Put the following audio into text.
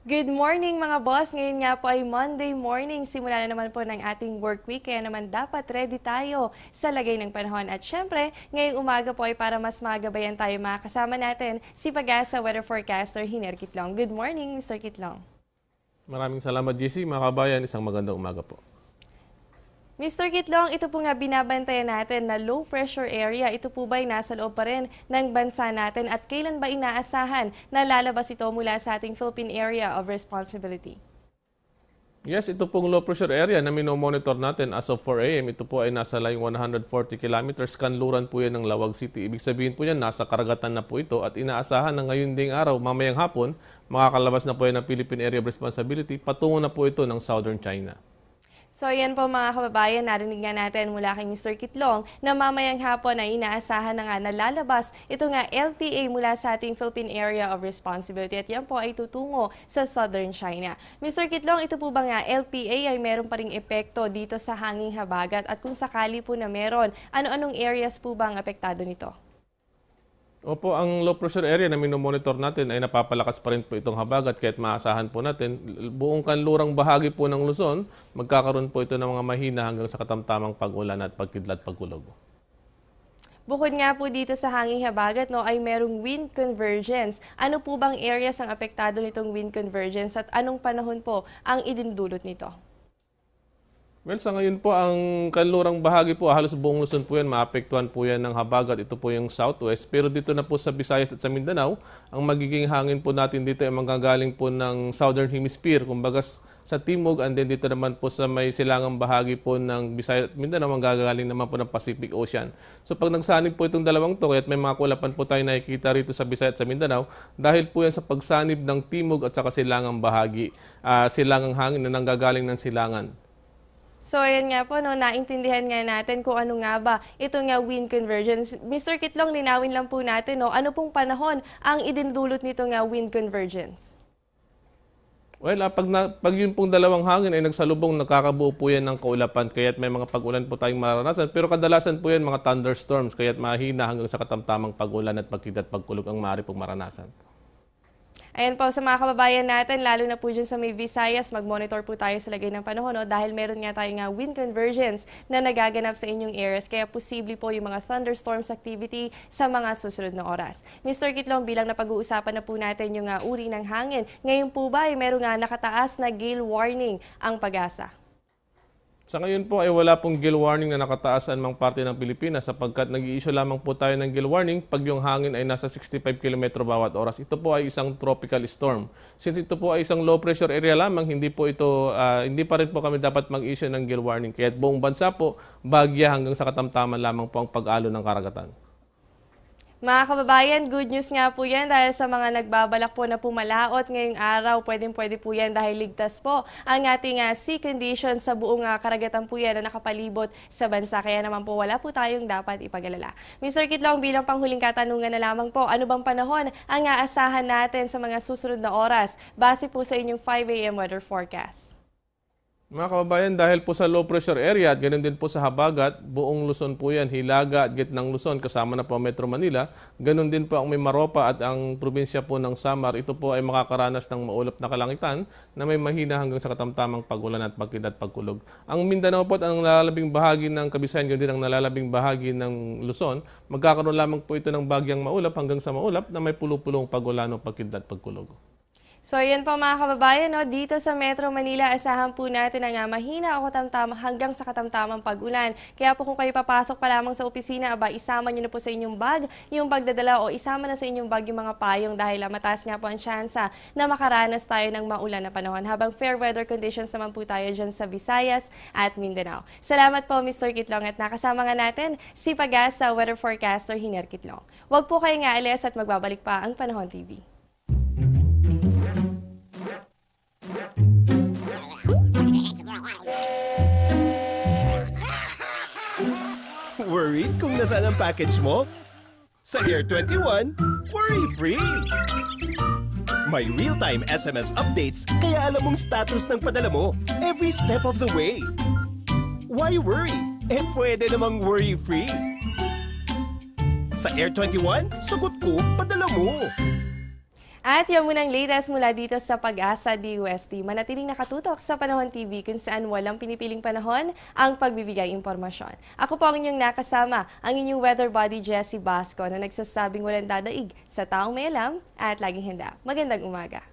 Good morning mga boss! Ngayon nga po ay Monday morning. Simula na naman po ng ating work week, kaya naman dapat ready tayo sa lagay ng panahon. At syempre, ngayong umaga po ay para mas magabayan tayo mga kasama natin, si Pag-asa Weather Forecaster Hiner Kitlong. Good morning, Mr. Kitlong. Maraming salamat, JC. Mga kabayan, isang magandang umaga po. Mr. Kitlong, ito po nga binabantayan natin na low pressure area. Ito po ba ay nasa loob pa rin ng bansa natin at kailan ba inaasahan na lalabas ito mula sa ating Philippine Area of Responsibility? Yes, ito pong low pressure area na minomonitor natin as of 4 a.m. Ito po ay nasa layong 140 kilometers. Kanluran po yan ng Lawag City. Ibig sabihin po yan, nasa karagatan na po ito at inaasahan na ngayon ding araw, mamayang hapon, makakalabas na po yan ng Philippine Area of Responsibility. Patungo na po ito ng Southern China. So yan po mga kababayan, narinig nga natin mula kay Mr. Kitlong na mamayang hapon ay inaasahan na nga nalalabas ito nga LPA mula sa ating Philippine Area of Responsibility at yan po ay tutungo sa Southern China. Mr. Kitlong, ito po ba nga LPA ay meron pa ring epekto dito sa hanging habagat at kung sakali po na meron, ano-anong areas po ba ang apektado nito? Opo, ang low pressure area na minomonitor natin ay napapalakas pa rin po itong habagat kahit maasahan po natin. Buong kanlurang bahagi po ng Luzon, magkakaroon po ito ng mga mahina hanggang sa katamtamang pag-ulan at pagkidlat pagkulog. Bukod nga po dito sa hanging habagat, ay merong wind convergence. Ano po bang areas ang apektado nitong wind convergence at anong panahon po ang idindulot nito? Well, sa ngayon po, ang kanlurang bahagi po, halos buong Luzon po yan, maapektuhan po yan ng habagat. Ito po yung southwest. Pero dito na po sa Visayas at sa Mindanao, ang magiging hangin po natin dito ay manggagaling po ng Southern Hemisphere. Kumbaga sa Timog, and then dito naman po sa may silangang bahagi po ng Visayas at Mindanao, manggagaling naman po ng Pacific Ocean. So pag nagsanib po itong dalawang to, kaya't may mga kulapan po tayo nakikita rito sa Visayas at sa Mindanao, dahil po yan sa pagsanib ng Timog at saka silangang bahagi, silangang hangin na nanggagaling ng silangan. So, ayan nga po, naintindihan nga natin kung ano nga ba ito nga wind convergence. Mr. Kitlong, linawin lang po natin, ano pong panahon ang idindulot nito nga wind convergence? Well, pag yun pong dalawang hangin ay nagsalubong, nakakabuo po yan ng kaulapan, kaya't may mga pag-ulan po tayong mararanasan. Pero kadalasan po yan mga thunderstorms, kaya't mahina hanggang sa katamtamang pag-ulan at pagkidlat pagkulog ang maaari pong maranasan. Ayan po sa mga kababayan natin, lalo na po dyan sa may Visayas, mag-monitor po tayo sa lagay ng panahon dahil meron nga tayo nga wind convergence na nagaganap sa inyong areas. Kaya posible po yung mga thunderstorms activity sa mga susunod na oras. Mr. Kitlong, bilang napag-uusapan na po natin yung uri ng hangin, ngayon po ba ay meron nga nakataas na gale warning ang Pag-asa? Sa ngayon po ay wala pong gale warning na nakataas sa anumang parte ng Pilipinas sapagkat nag-i-issue lamang po tayo ng gale warning pag yung hangin ay nasa 65 km bawat oras. Ito po ay isang tropical storm. Since ito po ay isang low pressure area lamang, hindi pa rin po kami dapat mag-issue ng gale warning. Kaya buong bansa po, bagya hanggang sa katamtaman lamang po ang pag-alo ng karagatan. Mga kababayan, good news nga po yan dahil sa mga nagbabalak po na pumalaot ngayong araw, pwede po yan dahil ligtas po ang ating sea condition sa buong karagatan po yan na nakapalibot sa bansa. Kaya naman po wala po tayong dapat ipag-alala. Mr. Kitlong, bilang panghuling katanungan na lamang po, ano bang panahon ang aasahan natin sa mga susunod na oras base po sa inyong 5 a.m. weather forecast? Mga kababayan, dahil po sa low pressure area at ganoon din po sa habagat, buong Luzon po yan, Hilaga at gitnang Luzon, kasama na po Metro Manila. Ganoon din po ang may Maropa at ang probinsya po ng Samar. Ito po ay makakaranas ng maulap na kalangitan na may mahina hanggang sa katamtamang pag-ulan at pagkidlat pagkulog. Ang Mindanao po at ang nalalabing bahagi ng Kabisayan, ganoon din ang nalalabing bahagi ng Luzon, magkakaroon lamang po ito ng bagyang maulap hanggang sa maulap na may pulupulong pag-ulan o pagkidlat pagkulog. So yan po mga kababayan, dito sa Metro Manila, asahan po natin ang mahina o hanggang sa katamtamang pag-ulan. Kaya po kung kayo papasok pa lamang sa opisina, isama nyo na po sa inyong bag yung pagdadala o isama na sa inyong bag yung mga payong dahil mataas nga po ang tsansa na makaranas tayo ng maulan na panahon. Habang fair weather conditions naman po tayo dyan sa Visayas at Mindanao. Salamat po Mr. Kitlong at nakasama nga natin si Pag-asa Weather Forecaster Hiner Kitlong. Huwag po kayong aalis at magbabalik pa ang Panahon TV. Worried kung nasaan ang package mo? Sa Air 21, worry-free! May real-time SMS updates kaya alam mong status ng padala mo every step of the way. Why worry? Pwede namang worry-free. Sa Air 21, sagot ko, padala mo! At yan muna ang latest mula dito sa Pag-asa DUST. Manatiling nakatutok sa Panahon TV kung saan walang pinipiling panahon ang pagbibigay impormasyon. Ako po ang inyong nakasama, ang inyong weather body Jessie Basco na nagsasabing walang dadaig sa taong may alam at laging handa. Magandang umaga.